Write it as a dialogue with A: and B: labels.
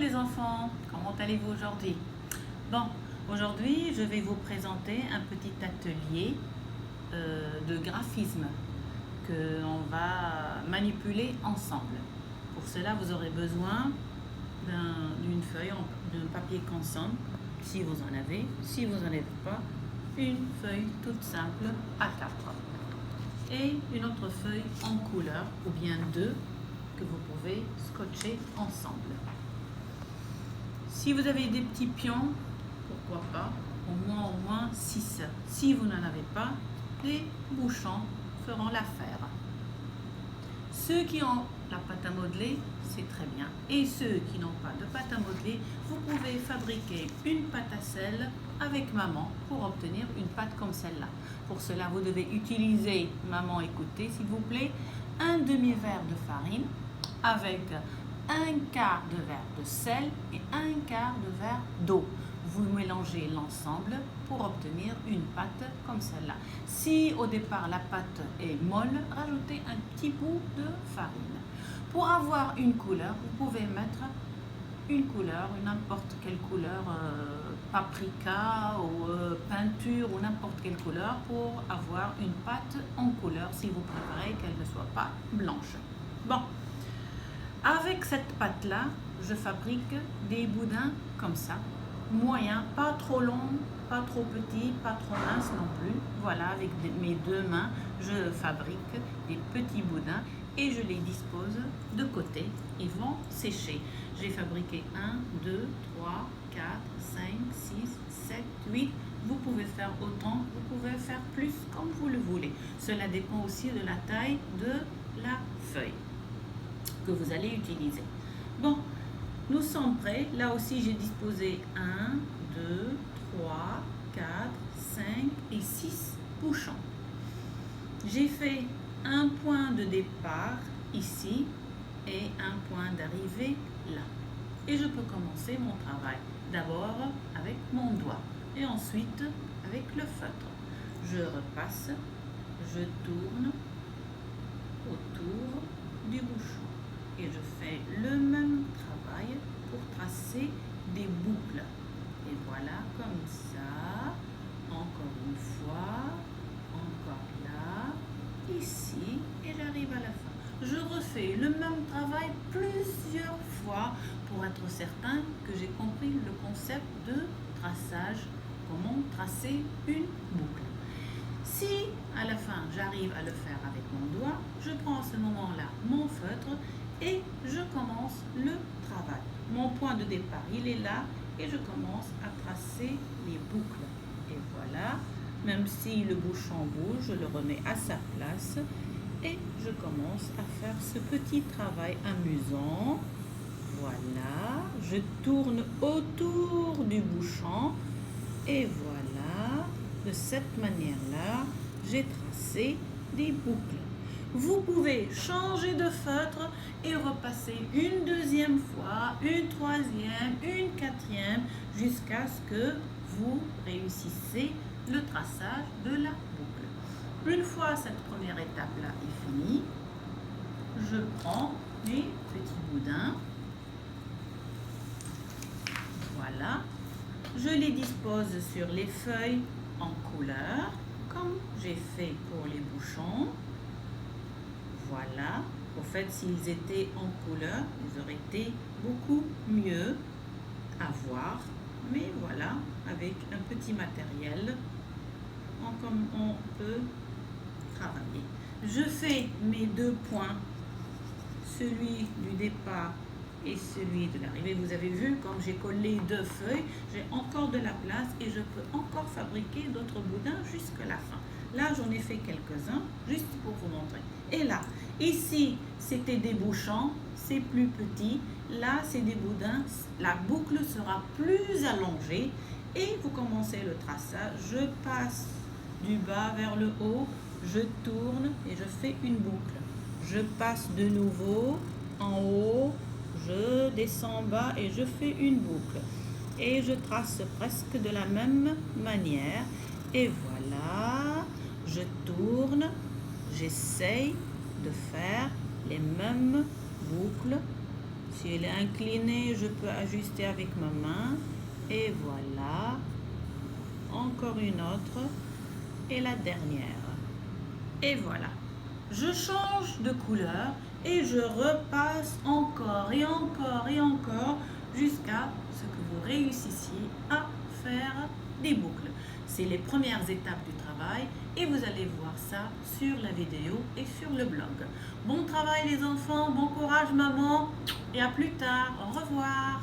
A: les enfants, comment allez-vous aujourd'hui? Bon, aujourd'hui je vais vous présenter un petit atelier de graphisme que l'on va manipuler ensemble. Pour cela vous aurez besoin d'une feuille, d'un papier canson, si vous en avez. Si vous n'en avez pas, une feuille toute simple A4 et une autre feuille en couleur ou bien deux que vous pouvez scotcher ensemble. Si vous avez des petits pions, pourquoi pas, au moins 6. Si vous n'en avez pas, les bouchons feront l'affaire. Ceux qui ont la pâte à modeler, c'est très bien. Et ceux qui n'ont pas de pâte à modeler, vous pouvez fabriquer une pâte à sel avec maman pour obtenir une pâte comme celle-là. Pour cela, vous devez utiliser, maman écoutez s'il vous plaît, un demi-verre de farine avec un quart de verre de sel et un quart de verre d'eau. Vous mélangez l'ensemble pour obtenir une pâte comme celle-là. Si au départ la pâte est molle, rajoutez un petit bout de farine. Pour avoir une couleur, vous pouvez mettre une couleur, n'importe quelle couleur, paprika ou peinture ou n'importe quelle couleur pour avoir une pâte en couleur si vous préférez qu'elle ne soit pas blanche. Bon, avec cette pâte-là, je fabrique des boudins comme ça, moyens, pas trop longs, pas trop petits, pas trop minces non plus. Voilà, avec mes deux mains, je fabrique des petits boudins et je les dispose de côté. Ils vont sécher. J'ai fabriqué 1, 2, 3, 4, 5, 6, 7, 8. Vous pouvez faire autant, vous pouvez faire plus comme vous le voulez. Cela dépend aussi de la taille de la feuille que vous allez utiliser. Bon, nous sommes prêts. Là aussi, j'ai disposé 1, 2, 3, 4, 5 et 6 bouchons. J'ai fait un point de départ ici et un point d'arrivée là. Et je peux commencer mon travail d'abord avec mon doigt et ensuite avec le feutre. Je repasse, je tourne autour du bouchon et je fais le même travail pour tracer des boucles. Et voilà, comme ça, encore une fois, encore là, ici, et j'arrive à la fin. Je refais le même travail plusieurs fois pour être certain que j'ai compris le concept de traçage, comment tracer une boucle. Si à la fin j'arrive à le faire avec mon doigt, je prends à ce moment-là mon feutre et je commence le travail. Mon point de départ, il est là et je commence à tracer les boucles. Et voilà, même si le bouchon bouge, je le remets à sa place et je commence à faire ce petit travail amusant. Voilà, je tourne autour du bouchon et voilà, de cette manière-là, j'ai tracé des boucles. Vous pouvez changer de feutre et repasser une deuxième fois, une troisième, une quatrième, jusqu'à ce que vous réussissez le traçage de la boucle. Une fois cette première étape-là est finie, je prends mes petits boudins. Voilà. Je les dispose sur les feuilles en couleur, comme j'ai fait pour les bouchons. Voilà. Au fait, s'ils étaient en couleur, ils auraient été beaucoup mieux à voir. Mais voilà, avec un petit matériel, comme on peut travailler. Je fais mes deux points, celui du départ et celui de l'arrivée. Vous avez vu, comme j'ai collé deux feuilles, j'ai encore de la place et je peux encore fabriquer d'autres boudins jusqu'à la fin. Là, j'en ai fait quelques-uns, juste pour vous montrer. Et là, ici, c'était des bouchons, c'est plus petit. Là, c'est des boudins. La boucle sera plus allongée et vous commencez le traçage. Je passe du bas vers le haut, je tourne et je fais une boucle. Je passe de nouveau en haut, je descends bas et je fais une boucle. Et je trace presque de la même manière. Et voilà, je tourne, j'essaye de faire les mêmes boucles Si elle est inclinée, je peux ajuster avec ma main. Et voilà. Encore une autre. Et la dernière. Et voilà. Je change de couleur et je repasse encore et encore et encore jusqu'à ce que vous réussissiez à faire des boucles. C'est les premières étapes du travail et vous allez voir ça sur la vidéo et sur le blog. Bon travail les enfants, bon courage maman et à plus tard. Au revoir.